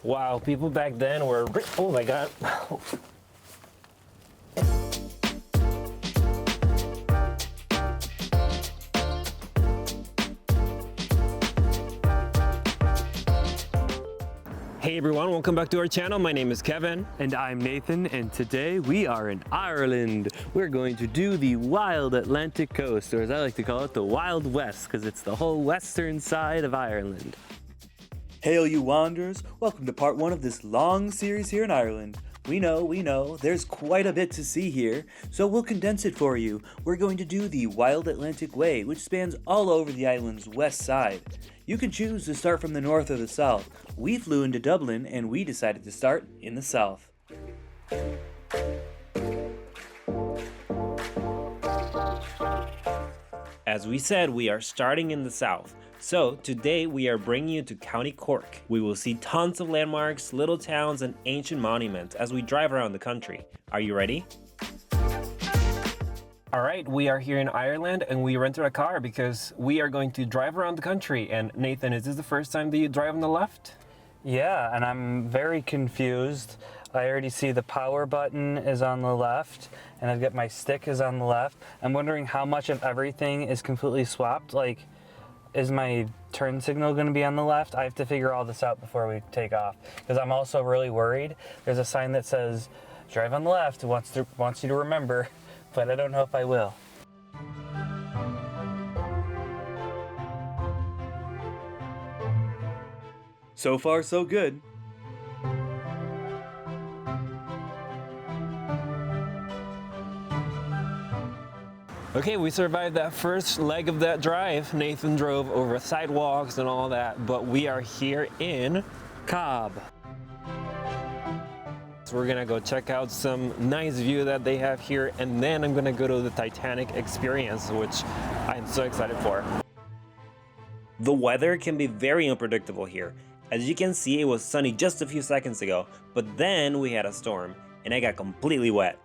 Wow, people back then were, oh my God. Hey everyone, welcome back to our channel. My name is Kevin. And I'm Nathan, and today we are in Ireland. We're going to do the wild Atlantic coast, or as I like to call it, the Wild West, because it's the whole western side of Ireland. Hail you wanderers, welcome to part 1 of this long series here in Ireland. We know, there's quite a bit to see here, so we'll condense it for you. We're going to do the Wild Atlantic Way, which spans all over the island's west side. You can choose to start from the north or the south. We flew into Dublin and we decided to start in the south. As we said, we are starting in the south. So today we are bringing you to County Cork. We will see tons of landmarks, little towns, and ancient monuments as we drive around the country. Are you ready? All right, we are here in Ireland and we rented a car because we are going to drive around the country. And Nathan, is this the first time that you drive on the left? Yeah, and I'm very confused. I already see the power button is on the left, and I've got my stick is on the left. I'm wondering how much of everything is completely swapped. Like, is my turn signal going to be on the left? I have to figure all this out before we take off, because I'm also really worried. There's a sign that says, drive on the left, wants you to remember, but I don't know if I will. So far, so good. Okay, we survived that first leg of that drive. Nathan drove over sidewalks and all that, but we are here in Cobh. So we're gonna go check out some nice view that they have here, and then I'm gonna go to the Titanic Experience, which I'm so excited for. The weather can be very unpredictable here. As you can see, it was sunny just a few seconds ago, but then we had a storm, and I got completely wet.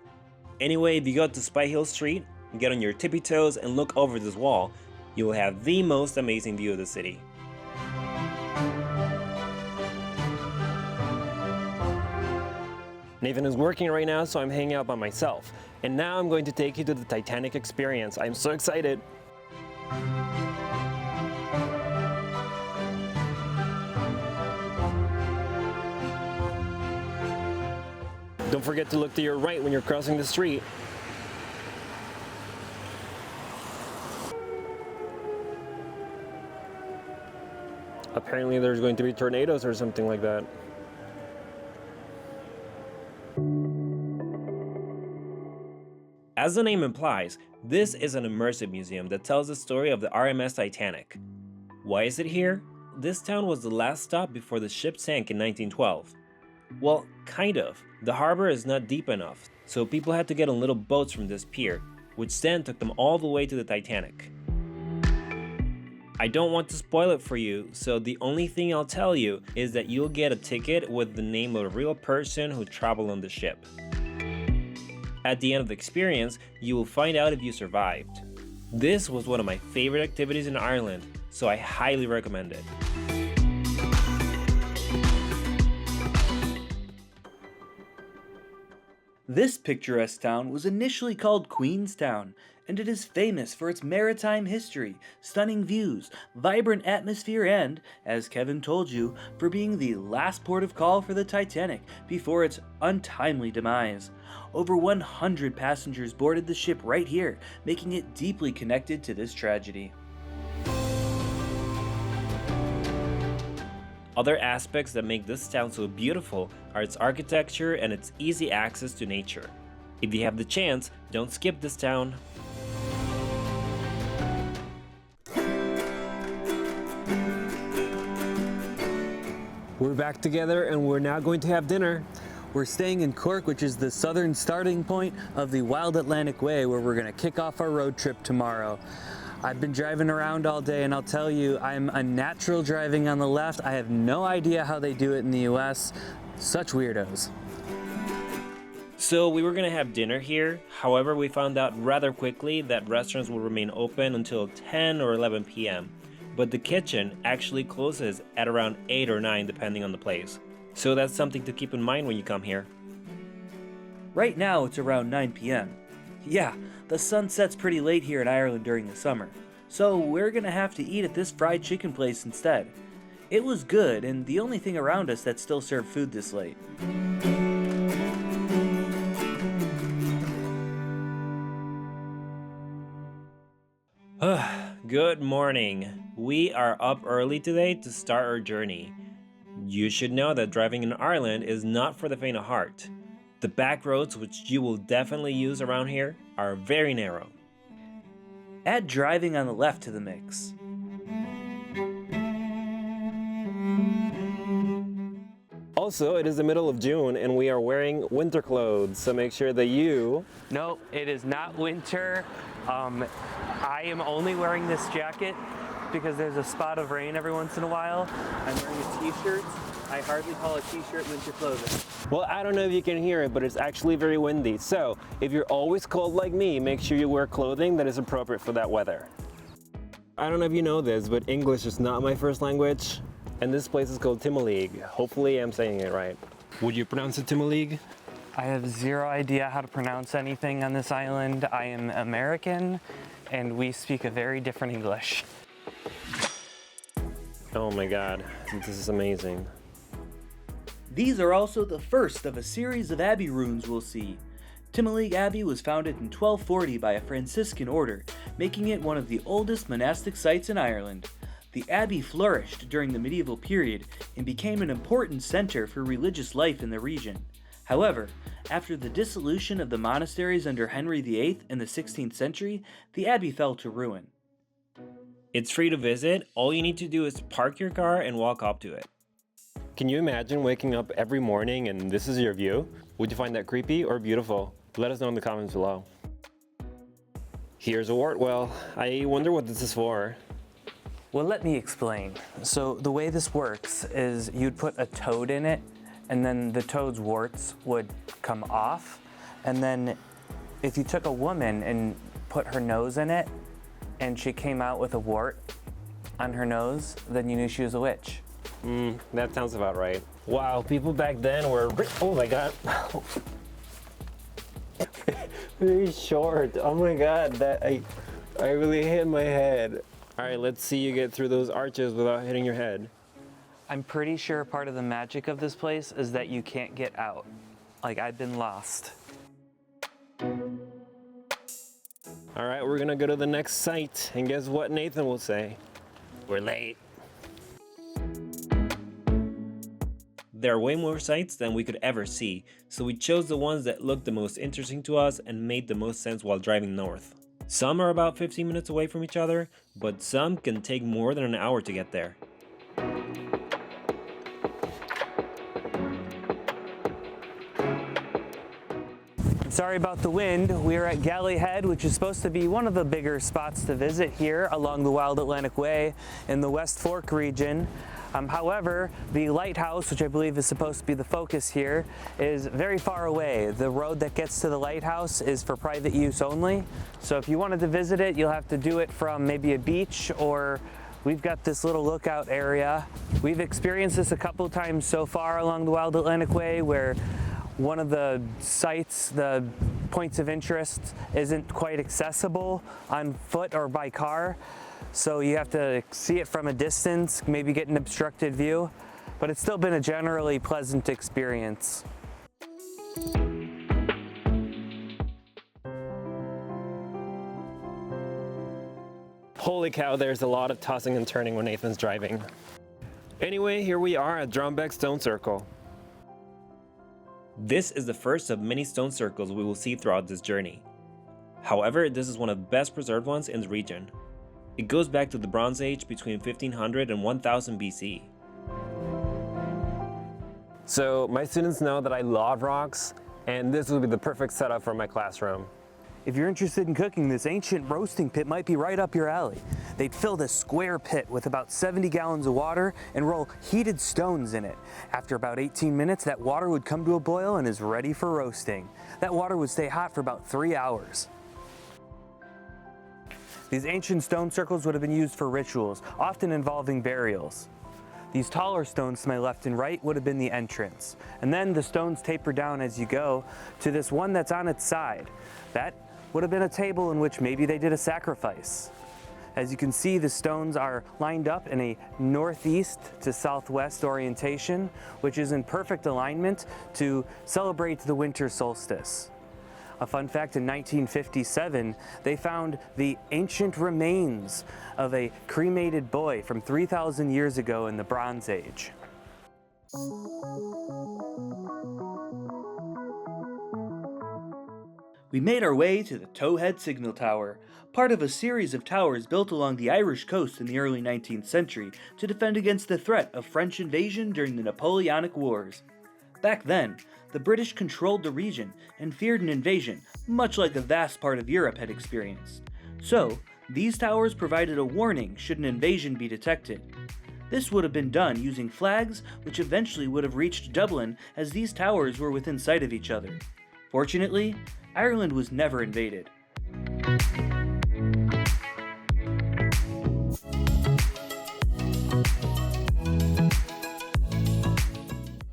Anyway, if you go to Spy Hill Street, get on your tippy toes and look over this wall, you will have the most amazing view of the city. Nathan is working right now, so I'm hanging out by myself. And now I'm going to take you to the Titanic Experience. I'm so excited. Don't forget to look to your right when you're crossing the street. Apparently there's going to be tornadoes or something like that. As the name implies, this is an immersive museum that tells the story of the RMS Titanic. Why is it here? This town was the last stop before the ship sank in 1912. Well, kind of. The harbor is not deep enough, so people had to get on little boats from this pier, which then took them all the way to the Titanic. I don't want to spoil it for you, so the only thing I'll tell you is that you'll get a ticket with the name of a real person who traveled on the ship. At the end of the experience, you will find out if you survived. This was one of my favorite activities in Ireland, so I highly recommend it. This picturesque town was initially called Queenstown, and it is famous for its maritime history, stunning views, vibrant atmosphere, and, as Kevin told you, for being the last port of call for the Titanic before its untimely demise. Over 100 passengers boarded the ship right here, making it deeply connected to this tragedy. Other aspects that make this town so beautiful are its architecture and its easy access to nature. If you have the chance, don't skip this town. We're back together and we're now going to have dinner. We're staying in Cork, which is the southern starting point of the Wild Atlantic Way, where we're gonna kick off our road trip tomorrow. I've been driving around all day, and I'll tell you, I'm a natural driving on the left. I have no idea how they do it in the US. Such weirdos. So we were gonna have dinner here, however we found out rather quickly that restaurants will remain open until 10 or 11 p.m. But the kitchen actually closes at around 8 or 9 depending on the place. So that's something to keep in mind when you come here. Right now it's around 9 p.m. Yeah, the sun sets pretty late here in Ireland during the summer, so we're gonna have to eat at this fried chicken place instead. It was good, and the only thing around us that still served food this late. Good morning. We are up early today to start our journey. You should know that driving in Ireland is not for the faint of heart. The back roads, which you will definitely use around here, are very narrow. Add driving on the left to the mix. Also, it is the middle of June and we are wearing winter clothes, so make sure that you... No, it is not winter. I am only wearing this jacket because there's a spot of rain every once in a while. I'm wearing a t-shirt. I hardly call a t-shirt winter clothing. Well, I don't know if you can hear it, but it's actually very windy. So, if you're always cold like me, make sure you wear clothing that is appropriate for that weather. I don't know if you know this, but English is not my first language, and this place is called Timoleague. Hopefully I'm saying it right. Would you pronounce it Timoleague? I have zero idea how to pronounce anything on this island. I am American, and we speak a very different English. Oh my god, this is amazing. These are also the first of a series of abbey ruins we'll see. Timoleague Abbey was founded in 1240 by a Franciscan order, making it one of the oldest monastic sites in Ireland. The abbey flourished during the medieval period and became an important center for religious life in the region. However, after the dissolution of the monasteries under Henry VIII in the 16th century, the abbey fell to ruin. It's free to visit. All you need to do is park your car and walk up to it. Can you imagine waking up every morning and this is your view? Would you find that creepy or beautiful? Let us know in the comments below. Here's a wart well. I wonder what this is for. Well, let me explain. So the way this works is you'd put a toad in it, and then the toad's warts would come off. And then if you took a woman and put her nose in it, and she came out with a wart on her nose, then you knew she was a witch. That sounds about right. Wow, people back then were, oh my god. Very short. Oh my god, that I really hit my head. All right, let's see you get through those arches without hitting your head. I'm pretty sure part of the magic of this place is that you can't get out. Like, I've been lost. All right, we're gonna go to the next site, and guess what Nathan will say? We're late. There are way more sites than we could ever see, so we chose the ones that looked the most interesting to us and made the most sense while driving north. Some are about 15 minutes away from each other, but some can take more than an hour to get there. Sorry about the wind. We are at Galley Head, which is supposed to be one of the bigger spots to visit here along the Wild Atlantic Way in the West Fork region. However, the lighthouse, which I believe is supposed to be the focus here, is very far away. The road that gets to the lighthouse is for private use only. So if you wanted to visit it, you'll have to do it from maybe a beach, or we've got this little lookout area. We've experienced this a couple times so far along the Wild Atlantic Way, where one of the sites, the points of interest, isn't quite accessible on foot or by car. So you have to see it from a distance, maybe get an obstructed view, but it's still been a generally pleasant experience. Holy cow, there's a lot of tossing and turning when Nathan's driving. Anyway, here we are at Drumbeck Stone Circle. This is the first of many stone circles we will see throughout this journey. However, this is one of the best preserved ones in the region. It goes back to the Bronze Age between 1500 and 1000 BC. So my students know that I love rocks, and this would be the perfect setup for my classroom. If you're interested in cooking, this ancient roasting pit might be right up your alley. They'd fill this square pit with about 70 gallons of water and roll heated stones in it. After about 18 minutes, that water would come to a boil and is ready for roasting. That water would stay hot for about 3 hours. These ancient stone circles would have been used for rituals, often involving burials. These taller stones to my left and right would have been the entrance. And then the stones taper down as you go to this one that's on its side. That would have been a table in which maybe they did a sacrifice. As you can see, the stones are lined up in a northeast to southwest orientation, which is in perfect alignment to celebrate the winter solstice. A fun fact, in 1957, they found the ancient remains of a cremated boy from 3,000 years ago in the Bronze Age. We made our way to the Towhead Signal Tower, part of a series of towers built along the Irish coast in the early 19th century to defend against the threat of French invasion during the Napoleonic Wars. Back then, the British controlled the region and feared an invasion, much like a vast part of Europe had experienced. So, these towers provided a warning should an invasion be detected. This would have been done using flags, which eventually would have reached Dublin as these towers were within sight of each other. Fortunately, Ireland was never invaded.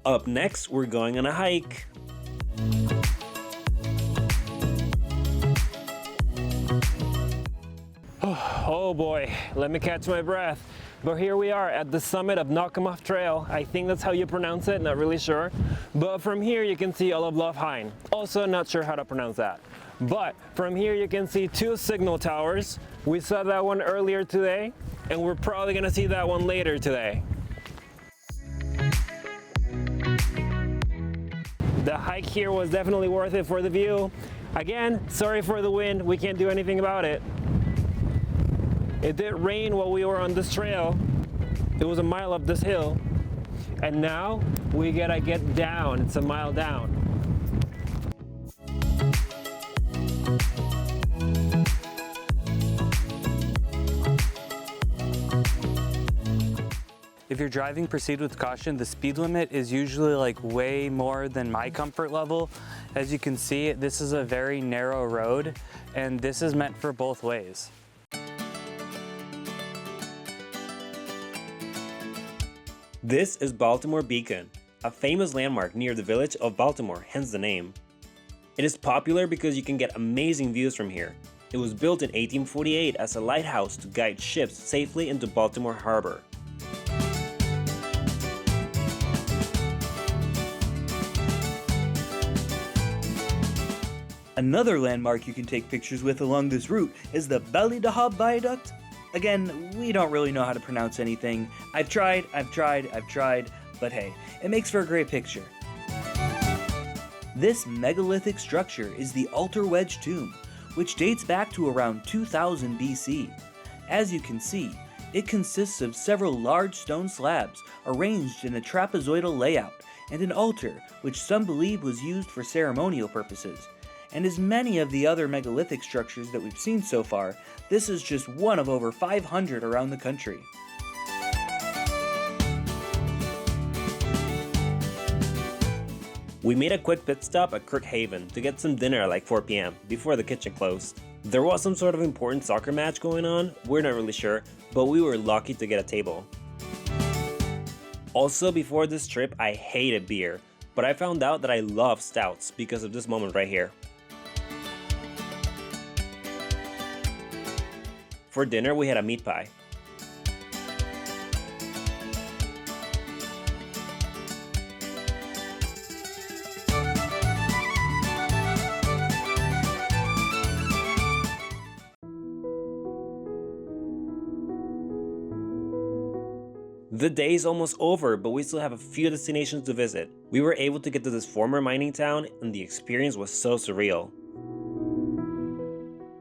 Up next, we're going on a hike. Oh boy, let me catch my breath. But here we are at the summit of Knockamoff Trail. I think that's how you pronounce it, not really sure. But from here you can see all of Lough Hyne. Also not sure how to pronounce that. But from here you can see two signal towers. We saw that one earlier today, and we're probably gonna see that one later today. The hike here was definitely worth it for the view. Again, sorry for the wind, we can't do anything about it. It did rain while we were on this trail. It was a mile up this hill. And now we gotta get down, it's a mile down. If you're driving, proceed with caution. The speed limit is usually like way more than my comfort level. As you can see, this is a very narrow road, and this is meant for both ways. This is Baltimore Beacon, a famous landmark near the village of Baltimore, hence the name. It is popular because you can get amazing views from here. It was built in 1848 as a lighthouse to guide ships safely into Baltimore Harbor. Another landmark you can take pictures with along this route is the Ballydehob Viaduct. Again, we don't really know how to pronounce anything. I've tried, but hey, it makes for a great picture. This megalithic structure is the Altar Wedge tomb, which dates back to around 2000 BC. As you can see, it consists of several large stone slabs arranged in a trapezoidal layout and an altar, which some believe was used for ceremonial purposes. And as many of the other megalithic structures that we've seen so far, this is just one of over 500 around the country. We made a quick pit stop at Kirkhaven to get some dinner at like 4 p.m. before the kitchen closed. There was some sort of important soccer match going on, we're not really sure, but we were lucky to get a table. Also, before this trip, I hated beer, but I found out that I love stouts because of this moment right here. For dinner, we had a meat pie. The day is almost over, but we still have a few destinations to visit. We were able to get to this former mining town, and the experience was so surreal.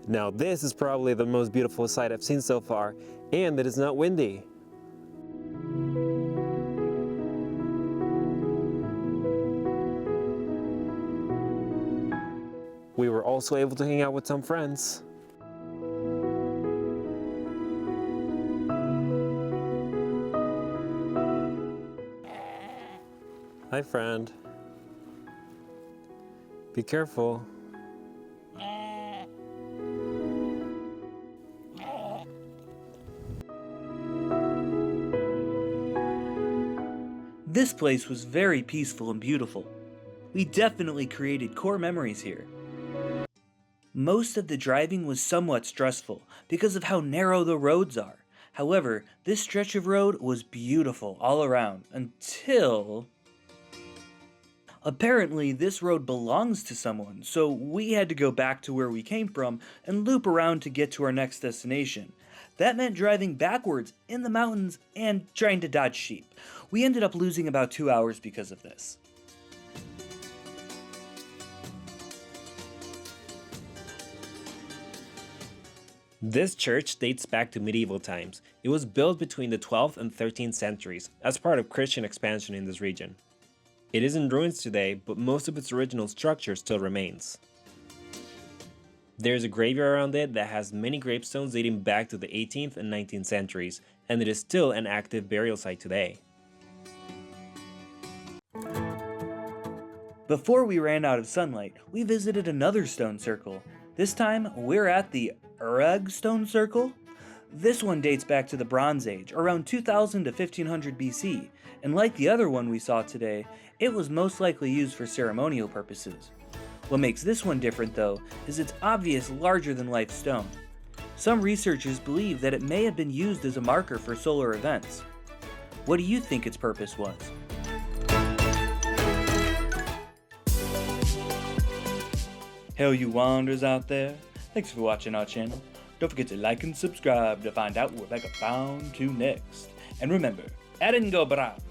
Now this is probably the most beautiful sight I've seen so far, and it is not windy. We were also able to hang out with some friends. Hi, friend. Be careful. This place was very peaceful and beautiful. We definitely created core memories here. Most of the driving was somewhat stressful because of how narrow the roads are. However, this stretch of road was beautiful all around until... Apparently, this road belongs to someone, so we had to go back to where we came from and loop around to get to our next destination. That meant driving backwards in the mountains and trying to dodge sheep. We ended up losing about 2 hours because of this. This church dates back to medieval times. It was built between the 12th and 13th centuries as part of Christian expansion in this region. It is in ruins today, but most of its original structure still remains. There is a graveyard around it that has many gravestones dating back to the 18th and 19th centuries, and it is still an active burial site today. Before we ran out of sunlight, we visited another stone circle. This time, we're at the Urag Stone Circle. This one dates back to the Bronze Age, around 2000 to 1500 BC, and like the other one we saw today, it was most likely used for ceremonial purposes. What makes this one different though, is its obvious larger-than-life stone. Some researchers believe that it may have been used as a marker for solar events. What do you think its purpose was? Hey, you wanderers out there, thanks for watching our channel. Don't forget to like and subscribe to find out what Rebecca found to next. And remember, Eren go bravo!